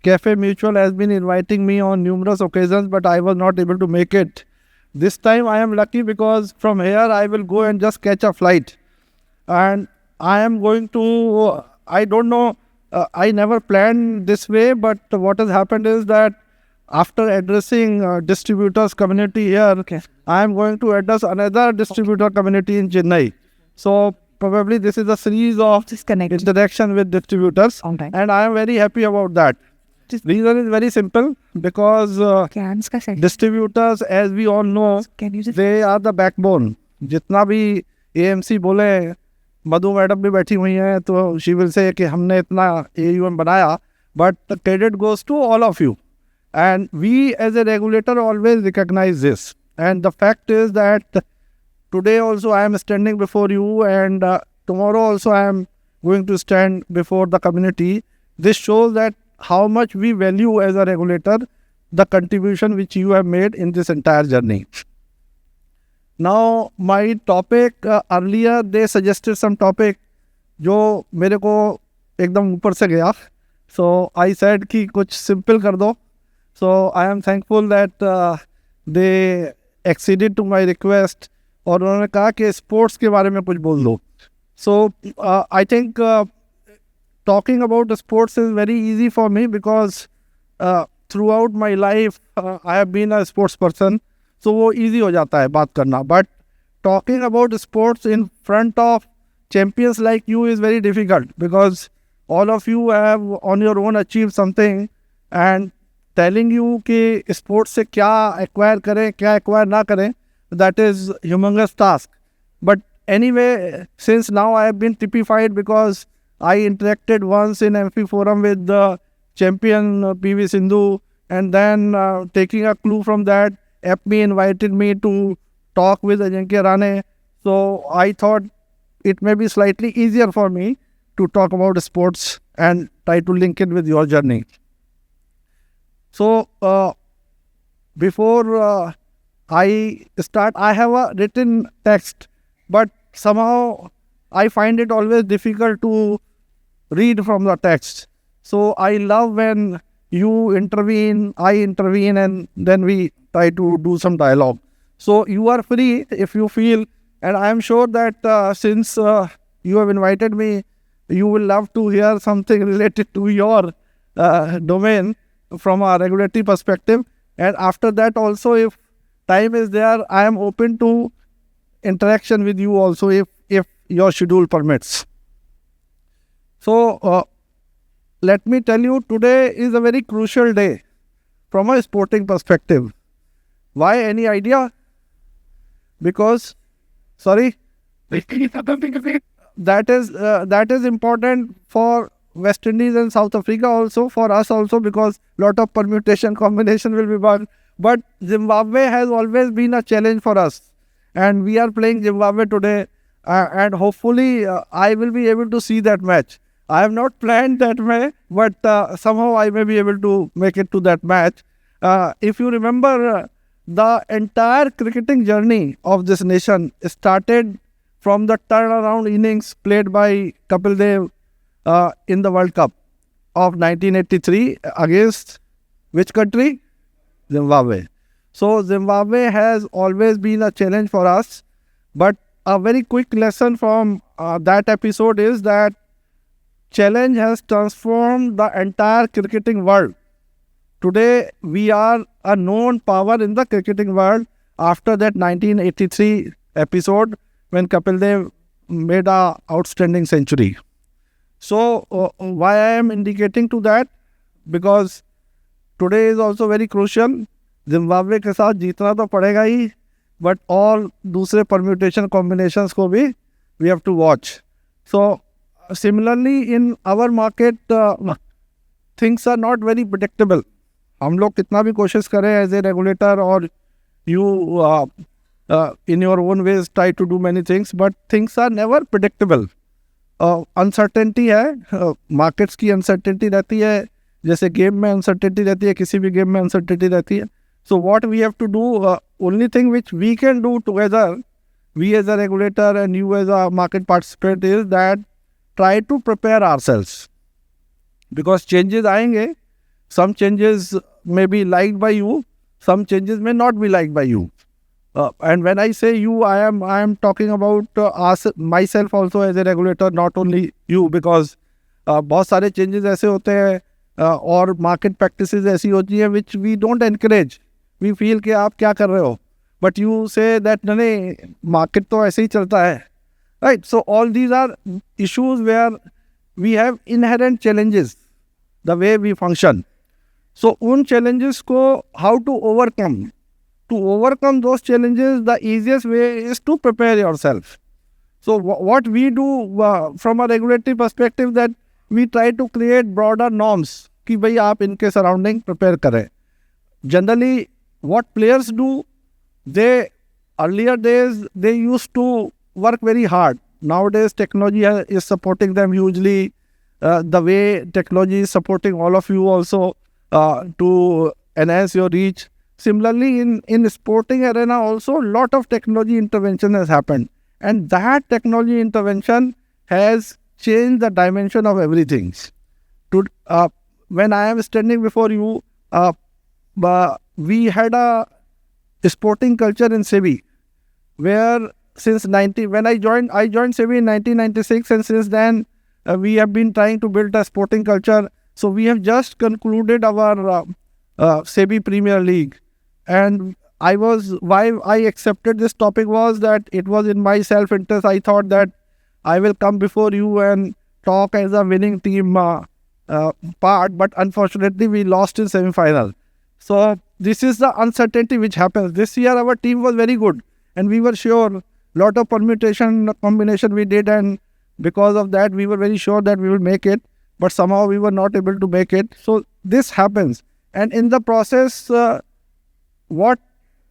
Cafe Mutual has been inviting me on numerous occasions, but I was not able to make it. This time I am lucky because from here I will go and just catch a flight. And I am going to, I don't know, I never planned this way, but what has happened is that after addressing distributors community here, Okay. I am going to address another distributor community in Chennai. So probably this is a series of Disconnect. interaction with distributors, On time. and I am very happy about that. Reason is very simple because Cans का section. distributors, as we all know, Can you just they are the backbone. जितना भी AMC बोले, मधु madam भी बैठी हुई हैं, तो she will say कि हमने इतना AUM बनाया, but the credit goes to all of you. And we as a regulator always recognize this. And the fact is that today also I am standing before you, and tomorrow also I am going to stand before the community. This shows that how much we value as a regulator the contribution which you have made in this entire journey. Now, my topic, earlier they suggested some topic जो मेरे को एकदम ऊपर से गया. So I said कि कुछ simple कर दो. So I am thankful that they acceded to my request और उन्होंने कहा कि स्पोर्ट्स के बारे में कुछ बोल दो. So I think talking about sports is very easy for me because throughout my life I have been a sports person. So वो easy हो जाता है बात करना. But talking about sports in front of champions like you is very difficult because all of you have on your own achieved something, and telling you कि sports से क्या acquire करें, क्या acquire ना करें, that is humongous task. But anyway, since now I have been typified because I interacted once in MP Forum with the champion PV Sindhu, and then taking a clue from that, FP invited me to talk with Ajinkya Rane. So I thought it may be slightly easier for me to talk about sports and try to link it with your journey. So before I start, I have a written text, but somehow I find it always difficult to read from the text. So I love when you intervene, I intervene, and then we try to do some dialogue. So you are free if you feel, and I am sure that since you have invited me, you will love to hear something related to your domain from a regulatory perspective. And after that also, if time is there, I am open to interaction with you also if your schedule permits. So let me tell you, today is a very crucial day from a sporting perspective. Why? Any idea? Because, sorry, that is important for West Indies and South Africa also, for us also, because lot of permutation combination will be one. But Zimbabwe has always been a challenge for us, and we are playing Zimbabwe today, and hopefully I will be able to see that match. I have not planned that match, but somehow I may be able to make it to that match. If you remember, the entire cricketing journey of this nation started from the turnaround innings played by Kapil Dev in the World Cup of 1983 against which country? Zimbabwe. So Zimbabwe has always been a challenge for us, but a very quick lesson from that episode is that challenge has transformed the entire cricketing world. Today we are a known power in the cricketing world after that 1983 episode when Kapil Dev made a outstanding century. So why I am indicating to that? Because today is also very crucial. Zimbabwe के साथ जीतना तो पड़ेगा ही, but all दूसरे permutation combinations को भी we have to watch. So similarly in our market things are not very predictable. हम लोग कितना भी कोशिश करें as a regulator or you in your own ways try to do many things, but things are never predictable. Uncertainty है, markets की uncertainty रहती है, जैसे गेम में अनसर्टेनिटी रहती है, किसी भी गेम में अनसर्टेनिटी रहती है. So what we have to do, only thing which we can do together, we as a regulator and you as a market participant, is that try to prepare ourselves, because changes आएंगे. Some changes may be liked by you, some changes may not be liked by you. And when I say you, I am talking about myself also as a regulator, not only you, because बहुत सारे changes ऐसे होते हैं और market practices ऐसी होती हैं which we don't encourage. We feel कि आप क्या कर रहे हो, but you say that नहीं, market तो ऐसे ही चलता है, right? So all these are issues where we have inherent challenges the way we function. So उन challenges को how to overcome. To overcome those challenges, the easiest way is to prepare yourself. So what we do from a regulatory perspective, that we try to create broader norms कि भाई आप इनके surrounding prepare करें. Generally, what players do, they earlier days they used to work very hard. Nowadays, technology is supporting them hugely. The way technology is supporting all of you also to enhance your reach. Similarly, in sporting arena also, lot of technology intervention has happened. And that technology intervention has changed the dimension of everything. When I am standing before you, we had a sporting culture in SEBI, where when I joined SEBI in 1996, and since then we have been trying to build a sporting culture. So we have just concluded our SEBI Premier League. And why I accepted this topic was that it was in my self-interest. I thought that I will come before you and talk as a winning team part, but unfortunately we lost in semi-final. So this is the uncertainty which happens. This year our team was very good and we were sure, lot of permutation combination we did, and because of that we were very sure that we will make it, but somehow we were not able to make it. So this happens, and in the process what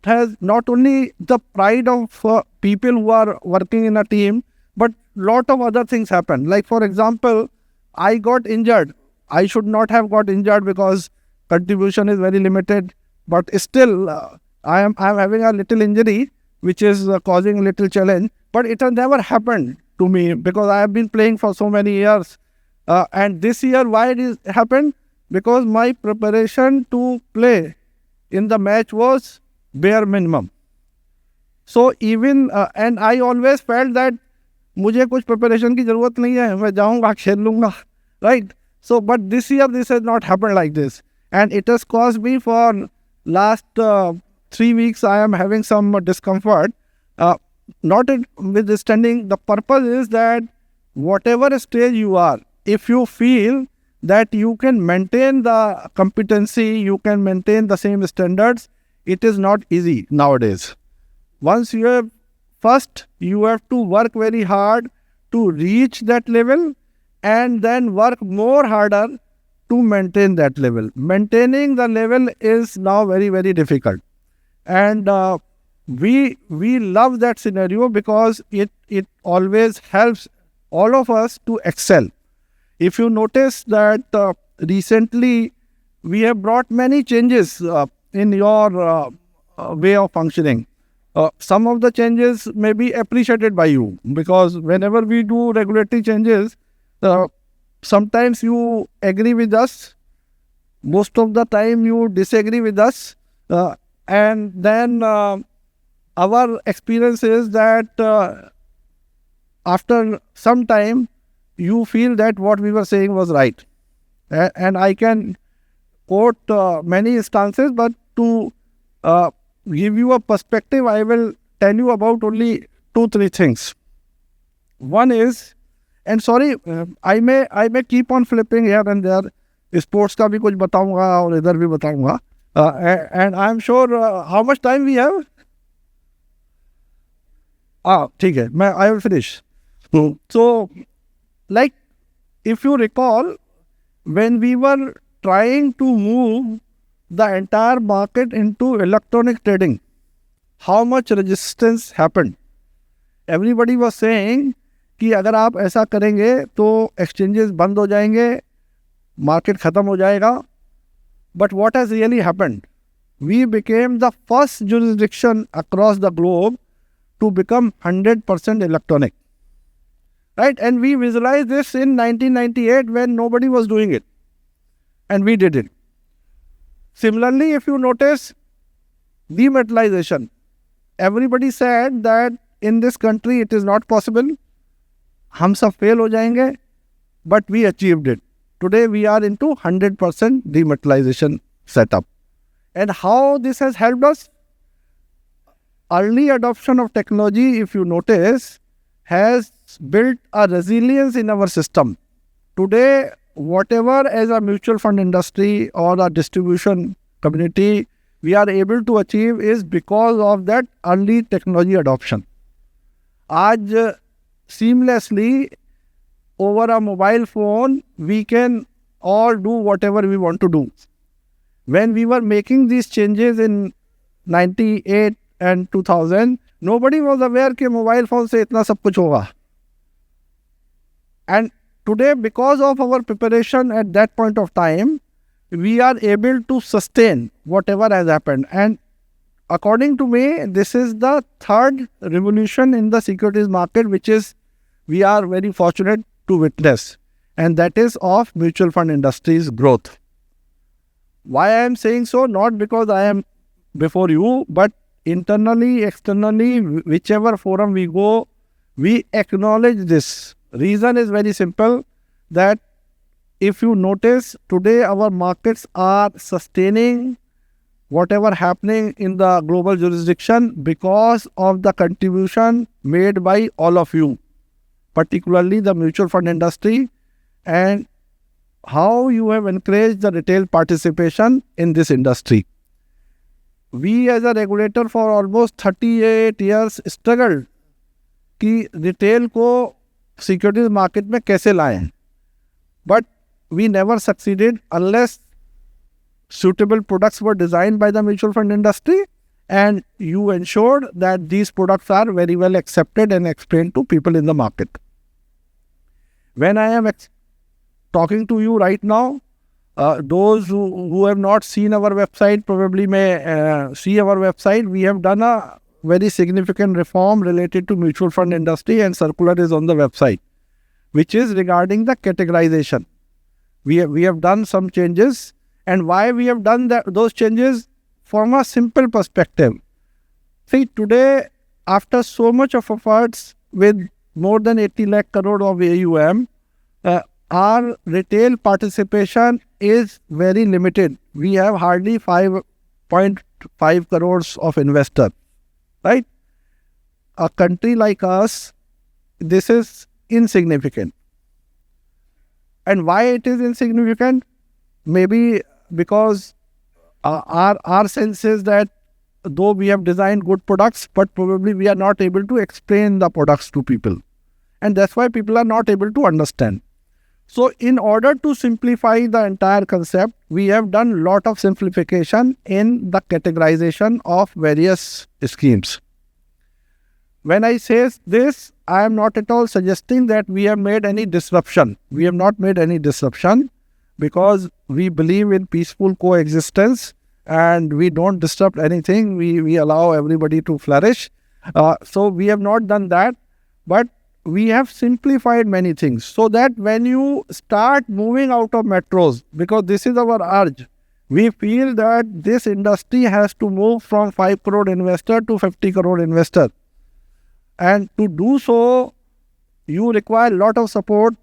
has not only the pride of people who are working in a team, but lot of other things happen. Like for example, I got injured. I should not have got injured because contribution is very limited, but still I am having a little injury which is causing a little challenge, but it has never happened to me because I have been playing for so many years. And this year, why it is happened? Because my preparation to play in the match was bare minimum. So even and I always felt that मुझे कुछ preparation की जरूरत नहीं है, मैं जाऊंगा खेल लूंगा, right? So but this year this has not happened like this, and it has caused me for last 3 weeks I am having some discomfort. Not withstanding, the purpose is that whatever stage you are, if you feel that you can maintain the competency, you can maintain the same standards, it is not easy nowadays. Once you have, first you have to work very hard to reach that level, and then work more harder to maintain that level. Maintaining the level is now very, very difficult. And we love that scenario because it always helps all of us to excel. If you notice that recently we have brought many changes in your way of functioning. Some of the changes may be appreciated by you, because whenever we do regulatory changes, sometimes you agree with us, most of the time you disagree with us, and then our experience is that after some time you feel that what we were saying was right. And I can quote many instances, but to give you a perspective, I will tell you about only 2-3 things. One is, and sorry, I may keep on flipping here and there. Sports का भी कुछ बताऊंगा और इधर भी बताऊंगा. And I am sure how much time we have? ठीक है, I will finish. So, like, if you recall, when we were trying to move the entire market into electronic trading, how much resistance happened? Everybody was saying कि अगर आप ऐसा करेंगे तो exchanges बंद हो जाएंगे, market खत्म हो जाएगा. But what has really happened? We became the first jurisdiction across the globe to become 100% electronic. Right? And we visualized this in 1998 when nobody was doing it. And we did it. Similarly, if you notice dematerialization, everybody said that in this country it is not possible, हम सब fail हो जाएंगे, but we achieved it. Today we are into 100% dematerialization setup. And how this has helped us? Early adoption of technology, if you notice, has built a resilience in our system. Today, whatever as a mutual fund industry or a distribution community we are able to achieve is because of that early technology adoption. आज seamlessly over a mobile phone we can all do whatever we want to do. When we were making these changes in 98 and 2000, nobody was aware कि mobile phone से इतना सब कुछ होगा. And today, because of our preparation at that point of time, we are able to sustain whatever has happened. And according to me, this is the third revolution in the securities market, which is we are very fortunate to witness. And that is of mutual fund industry's growth. Why I am saying so? Not because I am before you, but internally, externally, whichever forum we go, we acknowledge this. Reason is very simple, that if you notice today our markets are sustaining whatever happening in the global jurisdiction because of the contribution made by all of you, particularly the mutual fund industry, and how you have encouraged the retail participation in this industry. We as a regulator for almost 38 years struggled कि retail को securities market में कैसे लाएं, but we never succeeded unless suitable products were designed by the mutual fund industry and you ensured that these products are very well accepted and explained to people in the market. When I am talking to you right now, those who have not seen our website probably may see our website. We have done a very significant reform related to mutual fund industry, and circular is on the website, which is regarding the categorization. We have done some changes, and why we have done those changes? From a simple perspective. See, today, after so much of efforts with more than 80 lakh crore of AUM, our retail participation is very limited. We have hardly 5.5 crores of investors, right? A country like us, this is insignificant. And why it is insignificant? Maybe because our sense is that though we have designed good products, but probably we are not able to explain the products to people. And that's why people are not able to understand. So in order to simplify the entire concept, we have done a lot of simplification in the categorization of various schemes. When I say this, I am not at all suggesting that we have made any disruption. We have not made any disruption because we believe in peaceful coexistence and we don't disrupt anything. We allow everybody to flourish. So we have not done that, but we have simplified many things so that when you start moving out of metros, because this is our urge, we feel that this industry has to move from 5 crore investor to 50 crore investor. And to do so, you require a lot of support,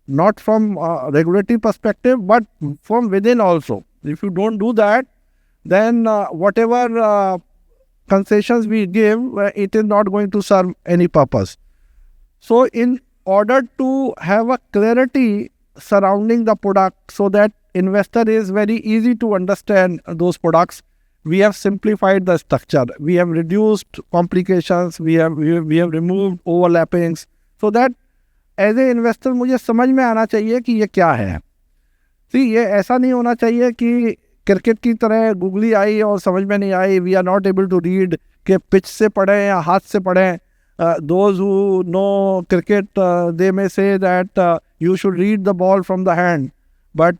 not from a regulatory perspective, but from within also. If you don't do that, then whatever concessions we give, it is not going to serve any purpose. So in order to have a clarity surrounding the product so that investor is very easy to understand those products, we have simplified the structure. We have reduced complications. We have removed overlappings so that as a investor मुझे समझ में आना चाहिए कि ये क्या है. See, ये ऐसा नहीं होना चाहिए कि क्रिकेट की तरह गूगली आई और समझ में नहीं आई. We are not able to read कि पिच से पढ़ें या हाथ से पढ़ें. Those who know cricket, they may say that you should read the ball from the hand. But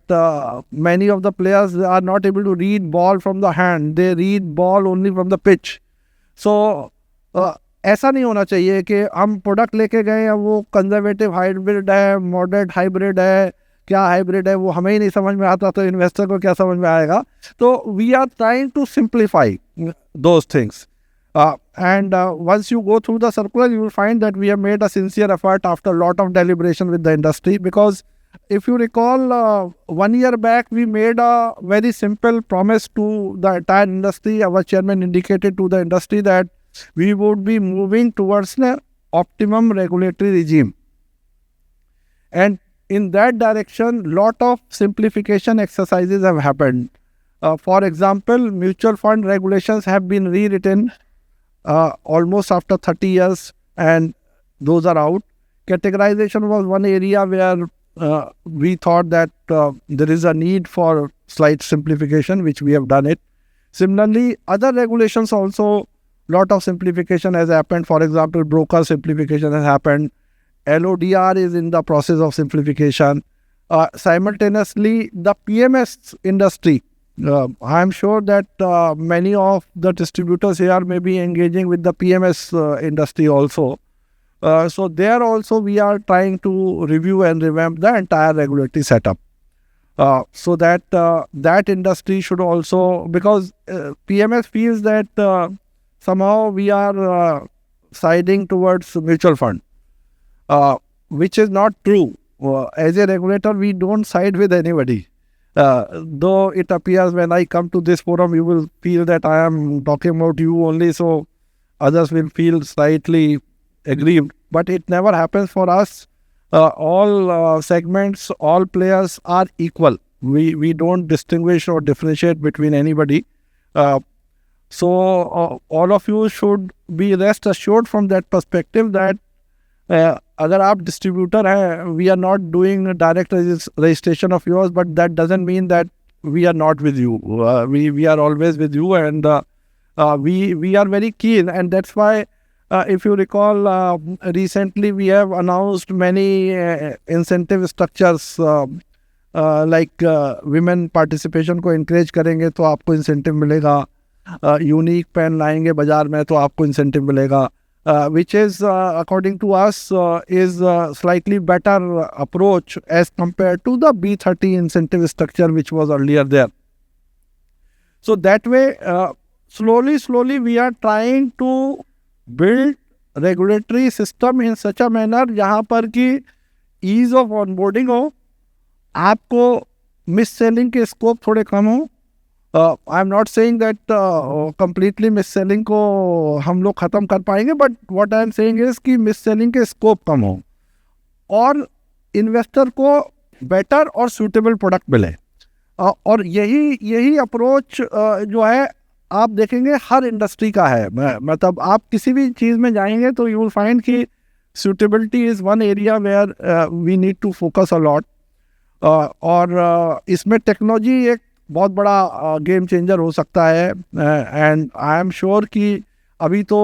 many of the players are not able to read ball from the hand. They read ball only from the pitch. So, ऐसा नहीं होना चाहिए कि हम product लेके गए हैं वो कंजर्वेटिव हाइब्रिड है, मॉडरेट हाइब्रिड है, क्या हाइब्रिड है वो हमें ही नहीं समझ में आता, तो इन्वेस्टर को क्या समझ में आएगा. तो we are trying to simplify those things. And once you go through the circular, you will find that we have made a sincere effort after a lot of deliberation with the industry. Because if you recall, 1 year back, we made a very simple promise to the entire industry. Our chairman indicated to the industry that we would be moving towards the optimum regulatory regime. And in that direction, lot of simplification exercises have happened. For example, mutual fund regulations have been rewritten almost after 30 years, and those are out. Categorization was one area where we thought that there is a need for slight simplification, which we have done it. Similarly, other regulations also, lot of simplification has happened. For example, broker simplification has happened. LODR is in the process of simplification. Simultaneously, the PMS industry, I am sure that many of the distributors here may be engaging with the PMS industry also. So there also we are trying to review and revamp the entire regulatory setup. So that that industry should also, because PMS feels that somehow we are siding towards mutual fund, which is not true. As a regulator, we don't side with anybody. Though it appears when I come to this forum, you will feel that I am talking about you only, so others will feel slightly aggrieved. But it never happens for us. All segments, all players are equal. We don't distinguish or differentiate between anybody. So all of you should be rest assured from that perspective that अगर आप distributor हैं, we are not doing direct registration of yours, but that doesn't mean that we are not with you. We are always with you, and we are very keen, and that's why if you recall, recently we have announced many incentive structures, like women participation को encourage करेंगे तो आपको incentive मिलेगा, unique pen लाएंगे बाजार में तो आपको incentive मिलेगा, which is according to us is slightly better approach as compared to the B30 incentive structure which was earlier there. So that way, slowly we are trying to build regulatory system in such a manner जहाँ पर कि ease of onboarding हो, आपको miss selling के scope थोड़े कम हो. आई am not saying that completely miss selling को हम लोग ख़त्म कर पाएंगे, but what I am saying is कि मिस सेलिंग के स्कोप कम हो और इन्वेस्टर को बेटर और सूटेबल प्रोडक्ट मिले. और यही अप्रोच जो है आप देखेंगे हर इंडस्ट्री का है. मतलब आप किसी भी चीज़ में जाएंगे तो यू विल फाइंड कि suitability is one area where we need to focus a lot. और इसमें टेक्नोलॉजी एक बहुत बड़ा गेम चेंजर हो सकता है. एंड आई एम श्योर कि अभी तो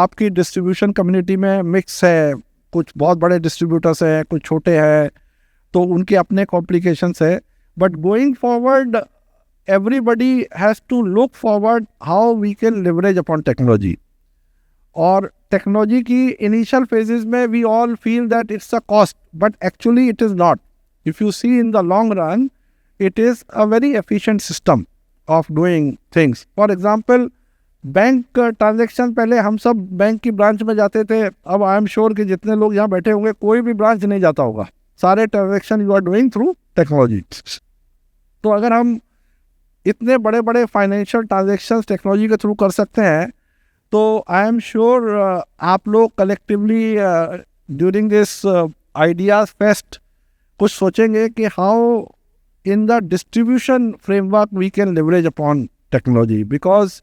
आपकी डिस्ट्रीब्यूशन कम्युनिटी में मिक्स है, कुछ बहुत बड़े डिस्ट्रीब्यूटर्स हैं, कुछ छोटे हैं, तो उनके अपने कॉम्प्लिकेशंस है. But going forward everybody has to look forward how we can leverage upon technology. और टेक्नोलॉजी की इनिशियल फेजेस में we all feel that it's a cost, but actually it is not. If you see in the long run, it is a very efficient system of doing things. For example, bank transaction पहले हम सब bank की branch में जाते थे. अब आई am sure कि जितने लोग यहाँ बैठे होंगे कोई भी ब्रांच नहीं जाता होगा. सारे transaction you are doing through technology. तो अगर हम इतने बड़े बड़े फाइनेंशियल ट्रांजेक्शन्स टेक्नोलॉजी के थ्रू कर सकते हैं, तो आई एम श्योर आप लोग collectively during this ideas fest कुछ सोचेंगे कि how in the distribution framework we can leverage upon technology, because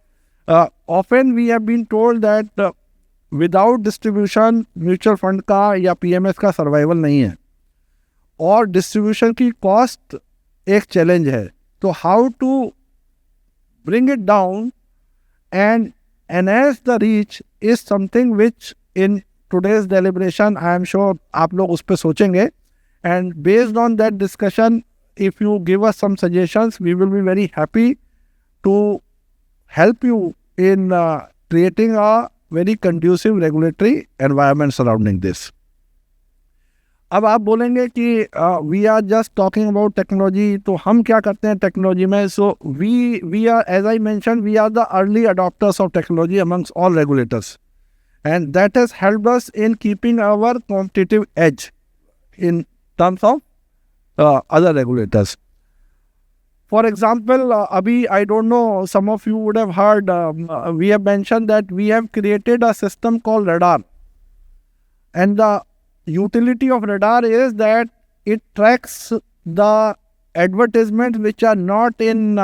often we have been told that without distribution mutual fund का या PMS का survival नहीं है और distribution की cost एक challenge है. तो how to bring it down and enhance the reach is something which in today's deliberation I am sure आप लोग उस पर सोचेंगे. And based on that discussion, if you give us some suggestions, we will be very happy to help you in creating a very conducive regulatory environment surrounding this. अब आप बोलेंगे कि we are just talking about technology, तो हम क्या करते हैं technology में? So we are, as I mention, we are the early adopters of technology amongst all regulators, and that has helped us in keeping our competitive edge in terms of other regulators. For example, abhi, I don't know, some of you would have heard, we have mentioned that we have created a system called radar, and the utility of radar is that it tracks the advertisements which are not in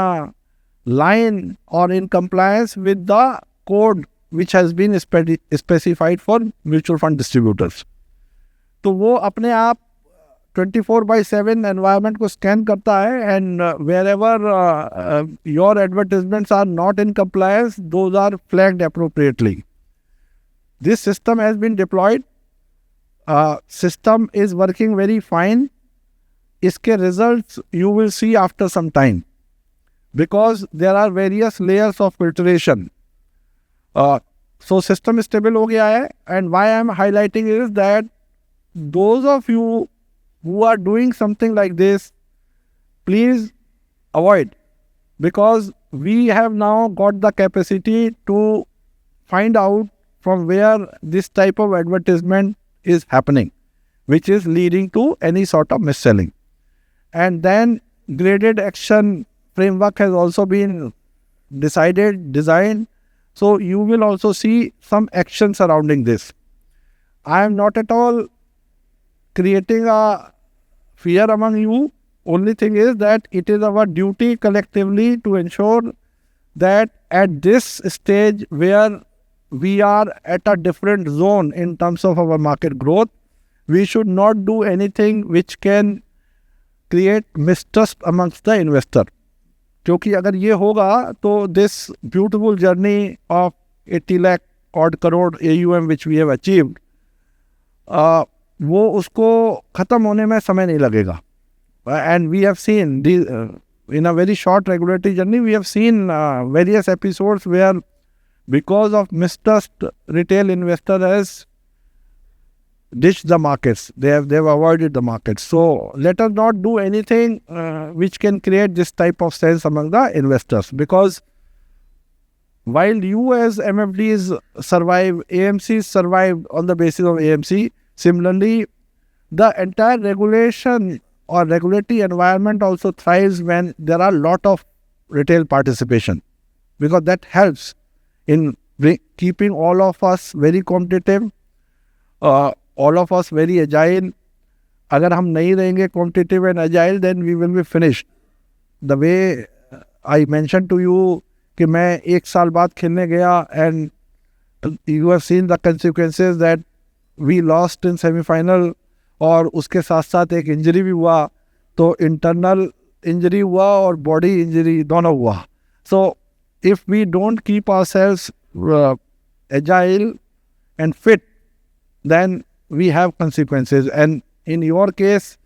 line or in compliance with the code which has been specified for mutual fund distributors. तो वो अपने आप 24/7 environment को scan करता है, and wherever your advertisements are not in compliance, those are flagged appropriately. This system has been deployed, system is working very fine. इसके results you will see after some time, because there are various layers of filtration. So system stable हो गया है, and why I am highlighting is that those of you who are doing something like this, please avoid, because we have now got the capacity to find out from where this type of advertisement is happening, which is leading to any sort of mis-selling. And then graded action framework has also been designed. So you will also see some action surrounding this. I am not at all creating a fear among you. Only thing is that it is our duty collectively to ensure that at this stage where we are at a different zone in terms of our market growth, we should not do anything which can create mistrust amongst the investor. क्योंकि अगर ये होगा तो this beautiful journey of 80 lakh odd crore AUM which we have achieved, वो उसको ख़त्म होने में समय नहीं लगेगा. And we have seen in a very short regulatory journey, we have seen various episodes where because of mistrust, retail investor has ditched the markets. They have avoided the markets. So let us not do anything which can create this type of sense among the investors, because while you as MFDs survive, AMCs survive on the basis of AMC. Similarly, the entire regulation or regulatory environment also thrives when there are a lot of retail participation, because that helps in keeping all of us very competitive, all of us very agile. अगर हम नहीं रहेंगे competitive and agile, then we will be finished. The way I mentioned to you कि मैं एक साल बाद खेलने गया, and you have seen the consequences that we lost in semi-final, और उसके साथ साथ एक इंजरी भी हुआ, तो इंटरनल इंजरी हुआ और बॉडी इंजरी दोनों हुआ. So if we don't keep ourselves agile and fit, then we have consequences. And in your case,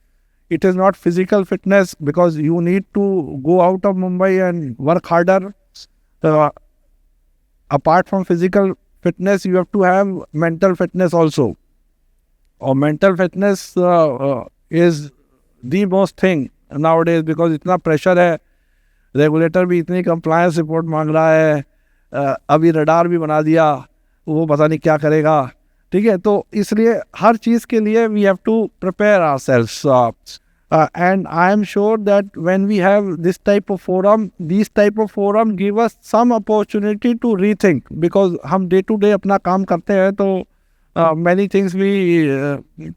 it is not physical fitness, because you need to go out of Mumbai and work harder. Apart from physical fitness, you have to have mental fitness also. Or mental fitness is the most thing nowadays, because इतना pressure है, regulator भी इतनी compliance report मांग रहा है, अभी radar भी बना दिया, वो पता नहीं क्या करेगा. ठीक है, तो इसलिए हर चीज़ के लिए we have to prepare ourselves. And I am sure that when we have this type of forum, these type of forum give us some opportunity to rethink, because हम day to day अपना काम करते हैं, तो many things we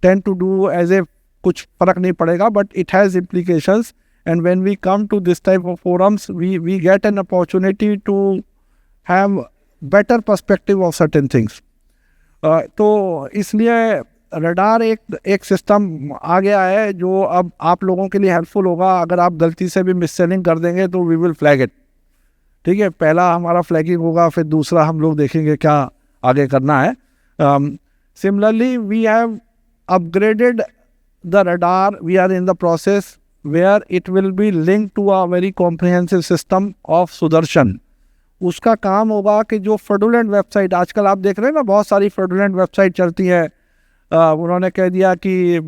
tend to do as if कुछ फर्क नहीं पड़ेगा, but it has implications. And when we come to this type of forums, we get an opportunity to have better perspective of certain things. तो इसलिए radar एक system आ गया है जो अब आप लोगों के लिए हेल्पफुल होगा. अगर आप गलती से भी मिस सेलिंग कर देंगे तो वी विल फ्लैग इट. ठीक है, पहला हमारा फ्लैगिंग होगा, फिर दूसरा हम लोग देखेंगे क्या आगे करना है. Similarly we have upgraded the radar. We are in the process where it will be link to a very comprehensive system of Sudarshan. उसका काम होगा कि जो फ्रॉडुलेंट वेबसाइट, आजकल आप देख रहे हैं ना, बहुत सारी फ्रॉडुलेंट वेबसाइट चलती है, उन्होंने कह दिया कि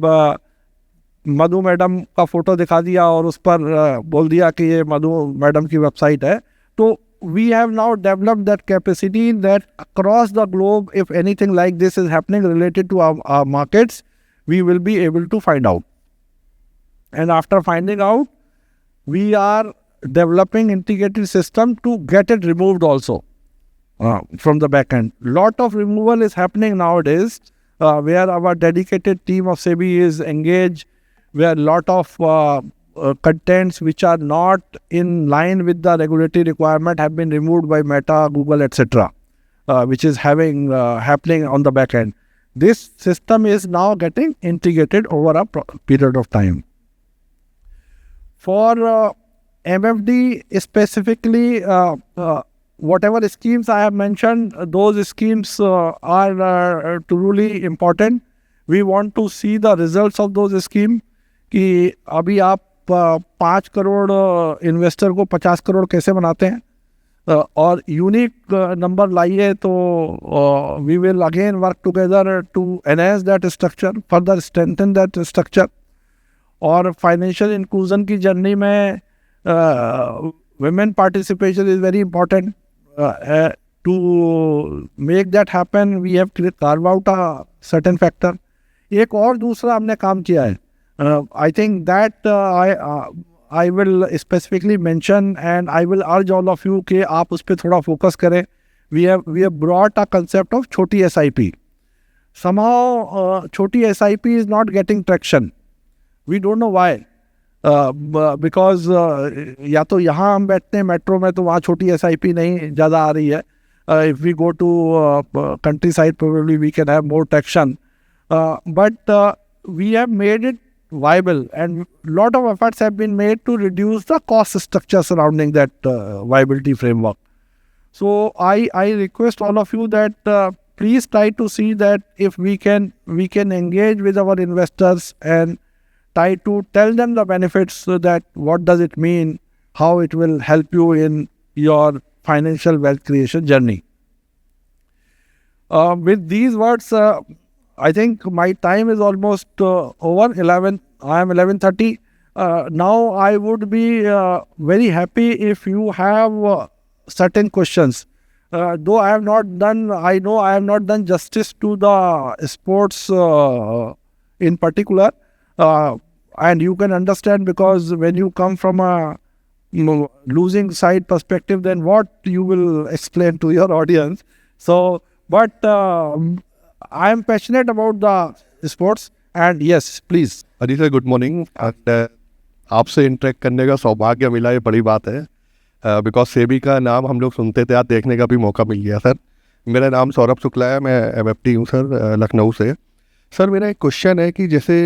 मधु मैडम का फोटो दिखा दिया और उस पर बोल दिया कि ये मधु मैडम की वेबसाइट है. तो we have now developed that capacity that across the globe, if anything like this is happening related to our markets, we will be able to find out. And after finding out, we are developing integrated system to get it removed also from the back end. Lot of removal is happening nowadays, where our dedicated team of SEBI is engaged, where lot of contents which are not in line with the regulatory requirement have been removed by Meta, Google, etc., which is happening on the back end. This system is now getting integrated over a period of time. For MFD specifically, whatever schemes I have mentioned, those schemes are truly important. We want to see the results of those schemes. कि अभी आप 5 crore investor को 50 करोड़ कैसे बनाते हैं, और unique number लाइए, तो we will again work together to enhance that structure, further strengthen that structure. और फाइनेंशियल इंक्लूजन की जर्नी में women participation is very important. To make that happen, we have carved out a certain factor. एक और दूसरा हमने काम किया है. I think that I will specifically mention, and I will urge all of you कि आप उस पर थोड़ा focus करें. We have brought a concept of छोटी SIP. Somehow छोटी SIP is not getting traction. We don't know why. Because या तो यहाँ हम बैठते हैं मेट्रो में, तो वहाँ छोटी SIP नहीं ज़्यादा आ रही है. If we go to countryside, probably we can have more traction. But we have made it viable, and lot of efforts have been made to reduce the cost structure surrounding that viability framework. So I request all of you that please try to see that if we can engage with our investors and try to tell them the benefits, so that what does it mean, how it will help you in your financial wealth creation journey. With these words, I think my time is almost over. I am 11:30. Now I would be very happy if you have certain questions. Though I know I have not done justice to the sports in particular, and you can understand, because when you come from a losing side perspective, then what you will explain to your audience. So, but I am passionate about the sports, and yes, please. अजी sir, good morning. आपसे interact करने का सौभाग्य मिला, ये बड़ी बात है. बिकॉज सेबी का नाम हम लोग सुनते थे, आज देखने का भी मौका मिल गया. सर, मेरा नाम सौरभ शुक्ला है, मैं MFD हूँ सर, लखनऊ से. सर, मेरा एक क्वेश्चन है कि जैसे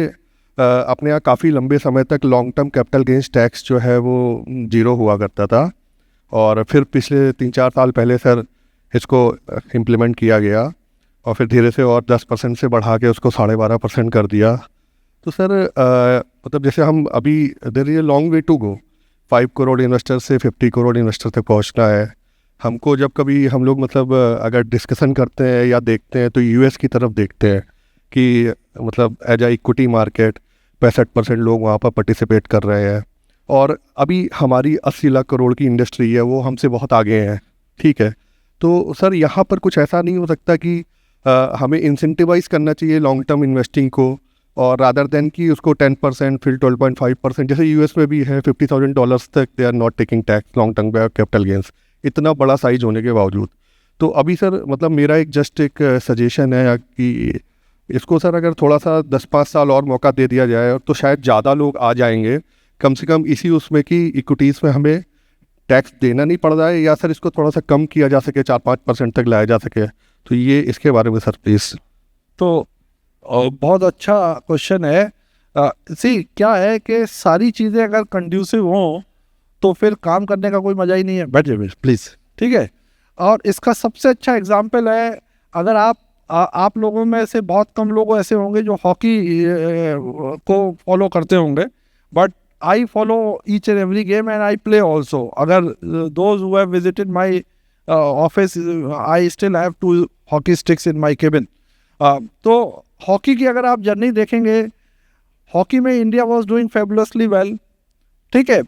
अपने यहाँ काफ़ी लंबे समय तक long term capital gains tax जो है वो 0 हुआ करता था, और फिर पिछले 3-4 साल पहले सर इसको इम्प्लीमेंट किया गया, और फिर धीरे से और 10% से बढ़ा के उसको 12.5% कर दिया. तो सर मतलब जैसे हम अभी there is a long way to go. 5 crore investor से 50 करोड़ इन्वेस्टर तक पहुंचना है हमको. जब कभी हम लोग मतलब अगर डिस्कशन करते हैं या देखते हैं, तो US की तरफ देखते हैं कि मतलब एज आ इक्विटी मार्केट 65% लोग वहाँ पर पार्टिसिपेट कर रहे हैं, और अभी हमारी 80 लाख करोड़ की इंडस्ट्री है, वो हमसे बहुत आगे हैं. ठीक है, तो सर यहाँ पर कुछ ऐसा नहीं हो सकता कि हमें इंसेंटिवाइज करना चाहिए लॉन्ग टर्म इन्वेस्टिंग को, और रादर देन कि उसको 10% फिर 12.5%, जैसे US में भी है, $50,000 तक they are not taking tax long term capital gains, इतना बड़ा साइज होने के बावजूद. तो अभी सर मतलब मेरा एक सजेशन है कि इसको सर अगर थोड़ा सा 10-5 साल और मौका दे दिया जाए, तो शायद ज़्यादा लोग आ जाएंगे, कम से कम इसी उसमें कि इक्विटीज़ में हमें टैक्स देना नहीं पड़ रहा है, या सर इसको थोड़ा सा कम किया जा सके, 4-5% तक लाया जा सके. तो ये इसके बारे में सर प्लीज़. तो बहुत अच्छा क्वेश्चन है. क्या है कि सारी चीज़ें अगर कंड्यूसिव हों, तो फिर काम करने का कोई मज़ा ही नहीं है. बैठ जाइए प्लीज़, ठीक है. और इसका सबसे अच्छा एग्जाम्पल है, अगर आप लोगों में से बहुत कम लोग ऐसे होंगे जो हॉकी को फॉलो करते होंगे, but I follow each and every game and I play also. अगर those who have visited my office, I still have 2 hockey sticks in my cabin. तो हॉकी की अगर आप जर्नी देखेंगे, हॉकी में India was doing fabulously well, ठीक है,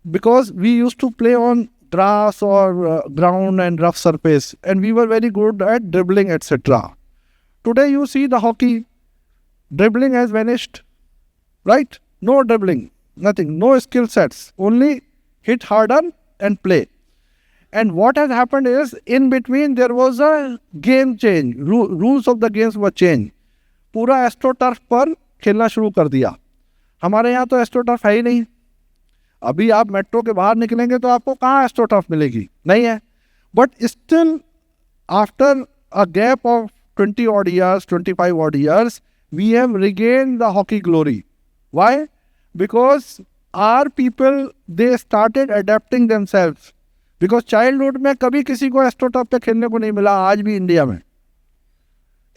because we use to play on grass or ground and rough surface, and we were very good at dribbling, etc. Today you see the hockey, dribbling has vanished, right? No dribbling, nothing, no skill sets, only hit harder and play. And what has happened is, in between there was a game change, rules of the games were changed. पूरा astro turf पर खेलना शुरू कर दिया. हमारे यहाँ तो astro turf है ही नहीं. अभी आप मेट्रो के बाहर निकलेंगे तो आपको कहाँ एस्ट्रो टर्फ मिलेगी, नहीं है. But still after a gap of 20 odd years, 25 odd years, we have regained the hockey glory. Why? Because our people, they started adapting themselves. Because childhood में कभी किसी को एस्ट्रो टर्फ पे खेलने को नहीं मिला आज भी इंडिया में,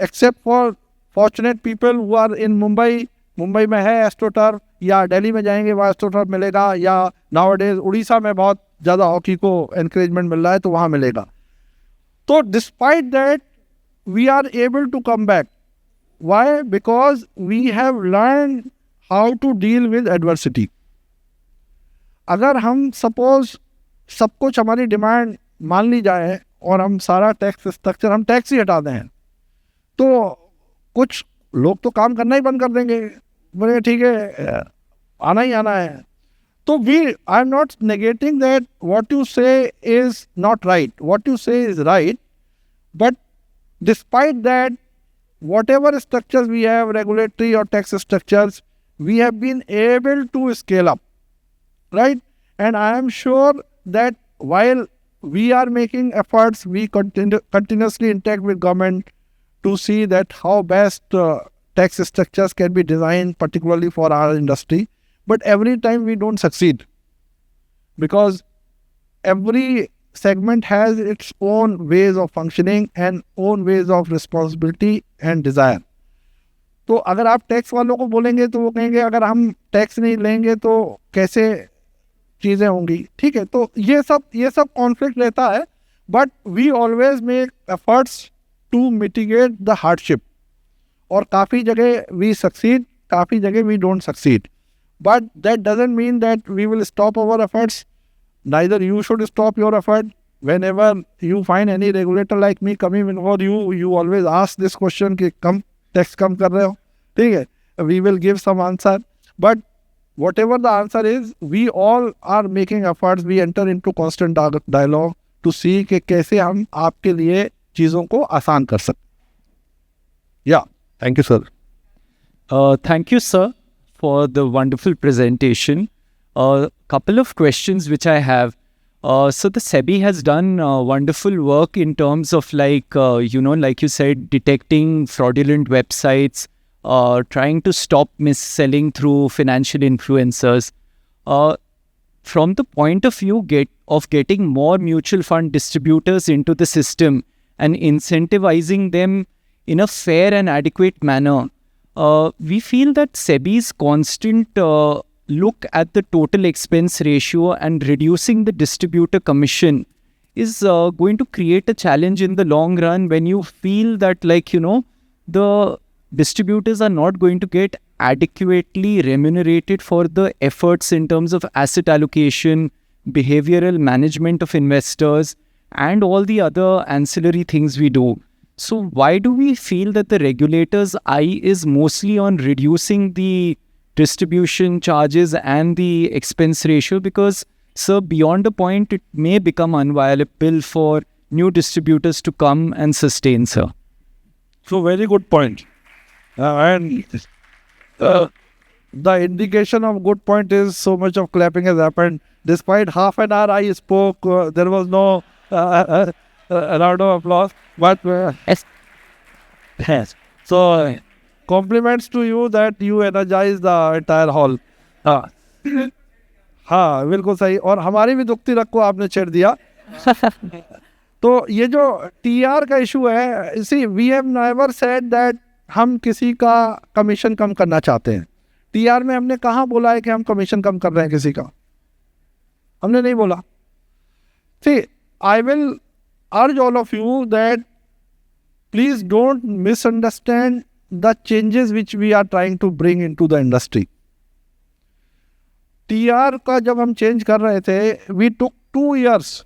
except for fortunate people who are in Mumbai. Mumbai में है एस्ट्रो टर्फ, या दिल्ली में जाएंगे वहाँ एस्ट्रो टर्फ मिलेगा, या नाउअडेज उड़ीसा में बहुत ज़्यादा हॉकी को एनकरेजमेंट मिल रहा है तो वहाँ मिलेगा. तो despite that we are able to come back. Why? Because we have learn how to deal with adversity. अगर हम सपोज सब कुछ हमारी डिमांड मान ली जाए और हम सारा टैक्स स्ट्रक्चर, हम टैक्स ही हटा दें, तो कुछ लोग तो काम करना ही बंद कर देंगे, बोले ठीक है आना ही आना है. तो we, I am not negating that what you say is not right, what you say is right, but despite that whatever structures we have, regulatory or tax structures, we have been able to scale up, right? And I am sure that while we are making efforts, we continuously interact with government to see that how best tax structures can be designed, particularly for our industry. But every time we don't succeed, because every segment has its own ways of functioning and own ways of responsibility and desire. तो अगर आप tax वालों को बोलेंगे तो वो कहेंगे अगर हम टैक्स नहीं लेंगे तो कैसे चीज़ें होंगी, ठीक है. तो ये सब कॉन्फ्लिक्ट रहता है, but we always make efforts to mitigate the hardship. और काफ़ी जगह वी सक्सीड, काफ़ी जगह we don't succeed, but that doesn't mean that we will stop our efforts. Neither you should stop your effort. Whenever you find any regulator like me coming before you, you always ask this question कि कम tax कम कर रहे हो, ठीक है. We will give some answer, but whatever the answer is, we all are making efforts. We enter into constant dialogue to see कि कैसे हम आपके लिए चीज़ों को आसान कर सकते. Yeah, Thank you, sir. Thank you, sir, for the wonderful presentation. A couple of questions which I have. So the SEBI has done wonderful work in terms of like you said, detecting fraudulent websites, trying to stop mis-selling through financial influencers. From the point of view of getting more mutual fund distributors into the system and incentivizing them in a fair and adequate manner, we feel that SEBI's constant look at the total expense ratio and reducing the distributor commission is going to create a challenge in the long run, when you feel that the distributors are not going to get adequately remunerated for the efforts in terms of asset allocation, behavioral management of investors, and all the other ancillary things we do. So why do we feel that the regulator's eye is mostly on reducing the distribution charges and the expense ratio? Because, sir, beyond a point, it may become unviable for new distributors to come and sustain, sir. So very good point. And the indication of good point is so much of clapping has happened. Despite half an hour I spoke, there was no round of applause. But yes. So compliments to you that you energize the entire hall. हाँ बिल्कुल सही. और हमारी भी दुखती रख को आपने छेड़ दिया. तो ये जो TR का इशू है, इसी we have never said that हम किसी का कमीशन कम करना चाहते हैं. TR में हमने कहाँ बोला है कि हम कमीशन कम कर रहे हैं किसी का? हमने नहीं बोला. See, I will urge all of you that please don't misunderstand the changes which we are trying to bring into the industry. TR का जब हम change कर रहे थे, we took 2 years.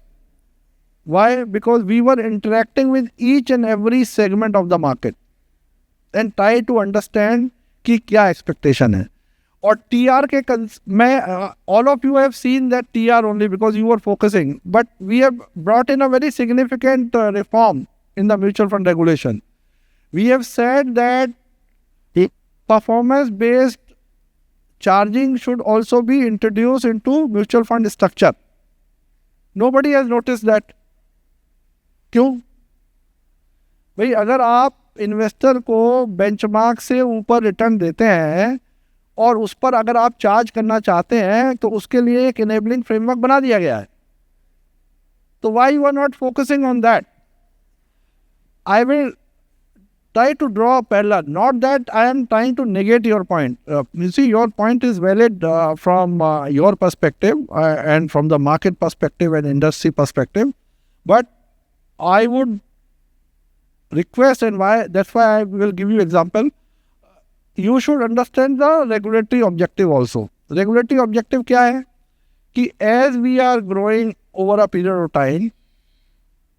Why? Because we were interacting with each and every segment of the market and try to understand कि क्या expectation है. और TR के मैं all of you have seen that TR only because you were focusing, but we have brought in a very significant reform in the mutual fund regulation. We have said that performance based charging should also be introduced into mutual fund structure. Nobody has noticed that. क्यों भाई? अगर आप investor को benchmark से ऊपर return देते हैं और उस पर अगर आप चार्ज करना चाहते हैं तो उसके लिए एक इनेबलिंग फ्रेमवर्क बना दिया गया है. तो why you are not focusing on that? I will try to draw a parallel, not that I am trying to negate your point. You see, your point is valid from your perspective and from the market perspective and industry perspective, but I would request, and that's why I will give you example. You should understand the regulatory objective also. Regulatory objective क्या है कि as we are growing over a period of time,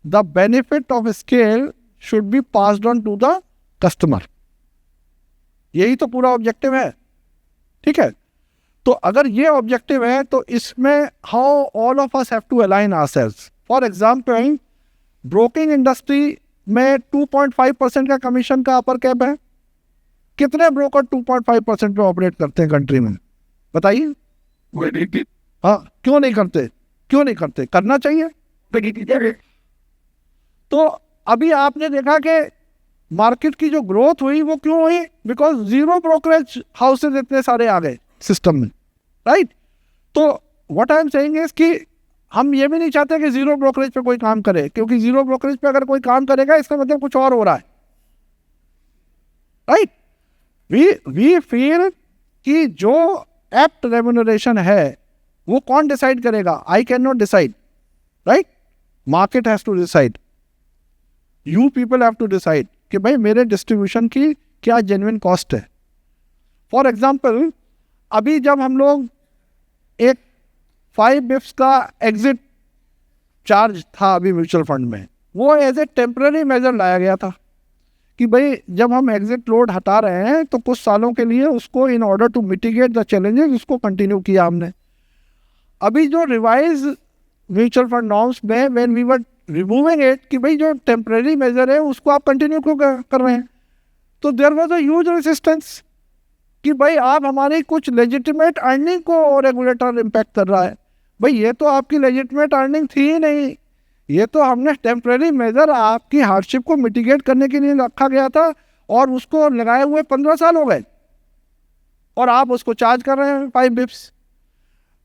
the benefit of scale should be passed on to the customer. यही तो पूरा objective है. ठीक है, तो अगर ये ऑब्जेक्टिव है तो इसमें how all of us have to align ourselves. For example, broking industry में 2.5% का कमीशन का अपर कैप है. कितने ब्रोकर 2.5% पे ऑपरेट करते हैं कंट्री में? बताइए. हाँ, क्यों नहीं करते? क्यों नहीं करते? करना चाहिए. तो अभी आपने देखा कि मार्केट की जो ग्रोथ हुई वो क्यों हुई? बिकॉज जीरो ब्रोकरेज हाउसेज इतने सारे आ गए सिस्टम में, राइट? तो what I am saying is कि हम ये भी नहीं चाहते कि जीरो ब्रोकरेज पे कोई काम करे, क्योंकि जीरो ब्रोकरेज पे अगर कोई काम करेगा इसका मतलब कुछ और हो रहा है, राइट? वी फील कि जो एप्ट रेम्यूनरेशन है वो कौन डिसाइड करेगा? I can not decide, right? Market has to decide. You people have to decide कि भाई मेरे डिस्ट्रीब्यूशन की क्या जेन्युइन कॉस्ट है. फॉर एग्जाम्पल, अभी जब हम लोग एक 5 बिप्स का एग्जिट चार्ज था अभी म्यूचुअल फंड में, वो एज ए टेम्पररी मेजर लाया गया था कि भाई जब हम एग्जिट लोड हटा रहे हैं तो कुछ सालों के लिए उसको in order to mitigate the challenges उसको कंटिन्यू किया हमने. अभी जो रिवाइज म्यूचुअल फंड नॉर्म्स में when we were removing it कि भाई जो टेम्पररी मेजर है उसको आप कंटिन्यू क्यों कर रहे हैं, तो there was a huge resistance कि भाई आप हमारी कुछ लेजिटिमेट अर्निंग को रेगुलेटर इम्पैक्ट कर रहा है. भाई ये तो आपकी लेजिटिमेट अर्निंग थी ही नहीं, ये तो हमने टेम्पररी मेजर आपकी हार्डशिप को मिटिगेट करने के लिए रखा गया था और उसको लगाए हुए 15 साल हो गए और आप उसको चार्ज कर रहे हैं 5 बिप्स.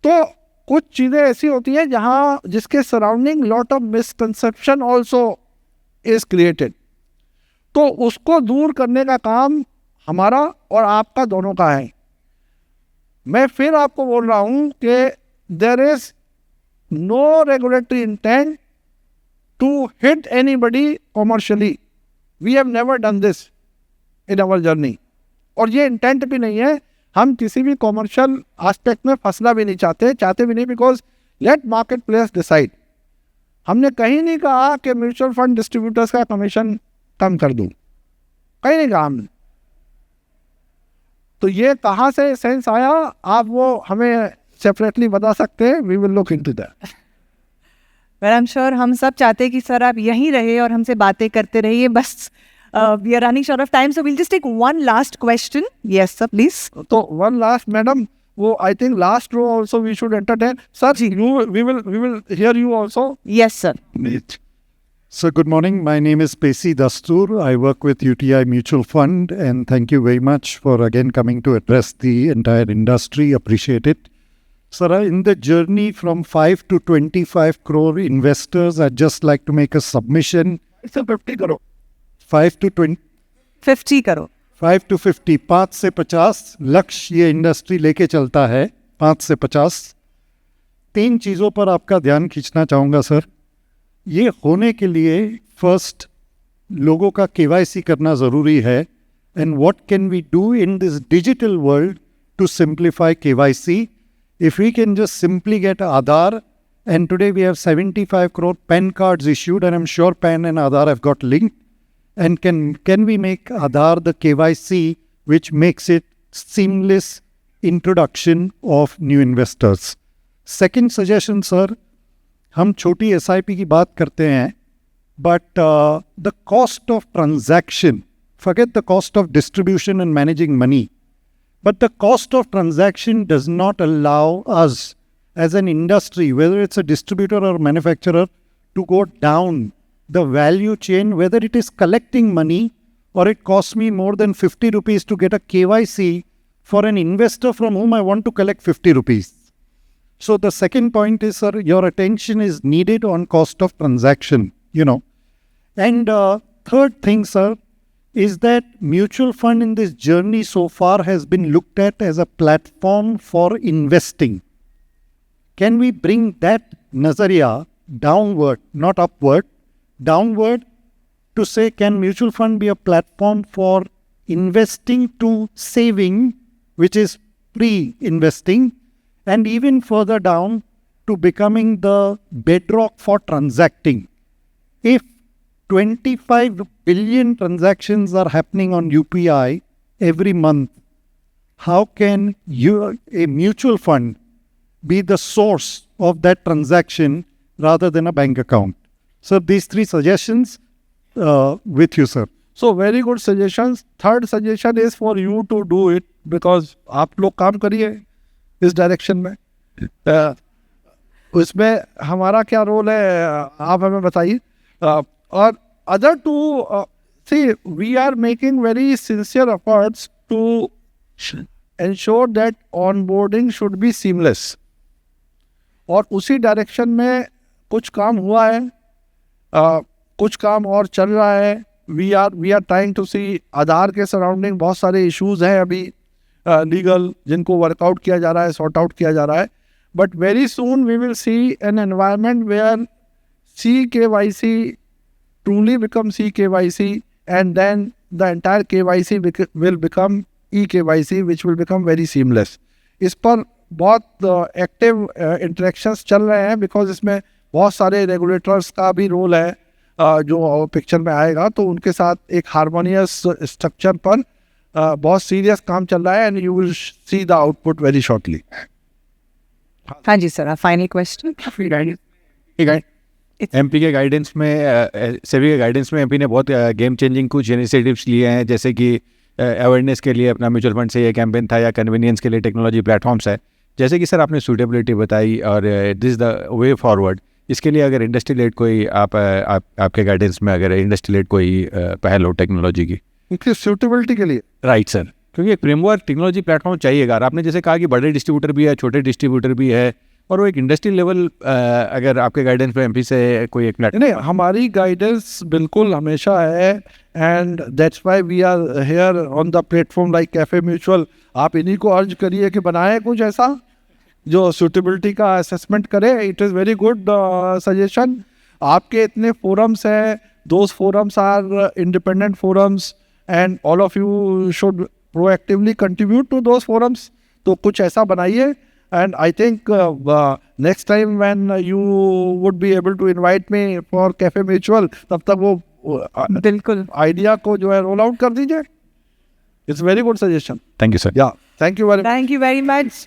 तो कुछ चीज़ें ऐसी होती हैं जहाँ जिसके surrounding lot of misconception also is created. तो उसको दूर करने का काम हमारा और आपका दोनों का है. मैं फिर आपको बोल रहा हूँ कि there is no regulatory intent to hit anybody commercially. We have never done this in our journey, और ये इंटेंट भी नहीं है. हम किसी भी कॉमर्शियल एस्पेक्ट में फंसना भी नहीं चाहते भी नहीं, because late market players decide. हमने कहीं नहीं कहा कि म्यूचुअल फंड डिस्ट्रीब्यूटर्स का कमीशन कम कर दूं, कहीं नहीं कहा हमने. तो ये कहाँ से सेंस आया आप वो हमें सेपरेटली बता सकते हैं. We will look into that. Well I am sure हम सब चाहते हैं कि सर आप यहीं रहे और हमसे बातें करते रहिए. बस we are running short of time, so we'll just take one last question. Yes sir, please. तो one last, madam, वो I think last row also we should entertain. Sir, we will hear you also. Yes sir. So good morning. My name is Pesi Dastur. I work with UTI Mutual Fund, and thank you very much for again coming to address the entire industry. Appreciate it. Sir, in the journey from 5 to 25 crore investors, I'd just like to make a submission. It's a 50 crore. 5 to 20. 50 करो. 5 to 50, 5 से 50 लक्ष्य ये industry लेके चलता है. 5 से 50. 3 चीज़ों पर आपका ध्यान खींचना चाहूँगा सर. ये होने के लिए फर्स्ट लोगों का KYC करना ज़रूरी है. and what can we do in this digital world to simplify KYC. If we can just simply get Aadhaar, and today we have 75 crore PAN cards issued, and I'm sure PAN and Aadhaar have got linked. And can we make Aadhaar the KYC which makes it seamless introduction of new investors? Second suggestion, sir, हम छोटी SIP की बात करते हैं, but the cost of transaction, forget the cost of distribution and managing money, but the cost of transaction does not allow us as an industry, whether it's a distributor or manufacturer, to go down the value chain, whether it is collecting money or it costs me more than 50 rupees to get a KYC for an investor from whom I want to collect 50 rupees. So the second point is, sir, your attention is needed on cost of transaction, And third thing, sir, is that mutual fund in this journey so far has been looked at as a platform for investing. Can we bring that nazariya downward, not upward, downward, to say, can mutual fund be a platform for investing to saving, which is pre-investing, and even further down to becoming the bedrock for transacting? If 25 billion transactions are happening on UPI every month, how can a mutual fund be the source of that transaction rather than a bank account? So these three suggestions with you, sir. So very good suggestions. Third suggestion is for you to do it, because आप लोग काम करिए इस direction में. उसमें हमारा क्या role है, आप हमें बताइए. और other two, see, we are making very sincere efforts to ensure that onboarding should be seamless. और उसी डायरेक्शन में कुछ काम हुआ है, कुछ काम और चल रहा है. वी आर ट्राइंग टू सी आधार के सराउंडिंग बहुत सारे इश्यूज हैं अभी लीगल, जिनको वर्कआउट किया जा रहा है, सॉर्ट आउट किया जा रहा है. But very soon we will see an environment where CKYC truly become CKYC, and then the entire KYC will become eKYC, which will become very seamless. इस पर बहुत एक्टिव इंटरेक्शंस चल रहे हैं, बिकॉज इसमें बहुत सारे रेगुलेटर्स का भी रोल है जो पिक्चर में आएगा. तो उनके साथ एक हार्मोनियस स्ट्रक्चर पर बहुत सीरियस काम चल रहा है, and you will see the output very shortly. हाँ जी सर, फाइनल क्वेश्चन. एमपी के गाइडेंस में, सेबी के गाइडेंस में एमपी ने बहुत गेम चेंजिंग कुछ इनिशिएटिव्स लिए हैं, जैसे कि अवेयरनेस के लिए अपना म्यूचुअल फंड से ये कैंपेन था, या कन्वीनियंस के लिए टेक्नोलॉजी प्लेटफॉर्म्स है. जैसे कि सर आपने सूटेबिलिटी बताई, और दिस द वे फॉरवर्ड. इसके लिए अगर इंडस्ट्री लेड कोई आपके गाइडेंस में अगर इंडस्ट्री लेड कोई पहल हो टेक्नोलॉजी की सूटेबिलिटी के लिए, राइट सर, क्योंकि एक फ्रेमवर्क टेक्नोलॉजी प्लेटफॉर्म चाहिएगा. और आपने जैसे कहा कि बड़े डिस्ट्रीब्यूटर भी है, छोटे डिस्ट्रीब्यूटर भी है, और वो एक इंडस्ट्री लेवल अगर आपके गाइडेंस में एमपी से कोई एक नहीं, हमारी गाइडेंस बिल्कुल हमेशा है, and that's why we are here on the platform like cafe mutual. आप इन्हीं को अर्ज करिए कि बनाए कुछ ऐसा जो सूटेबिलिटी का असेसमेंट करे. It is very good suggestion. आपके इतने फोरम्स हैं, those forums are independent forums, and all of you should proactively contribute to those forums. तो कुछ ऐसा बनाइए. And I think next time when you would be able to invite me for Cafe Mutual, तब तक वो बिल्कुल idea को जो है रोल आउट कर दीजिए. It's very good suggestion. Thank you sir. Yeah, thank you very much. Thank you very much.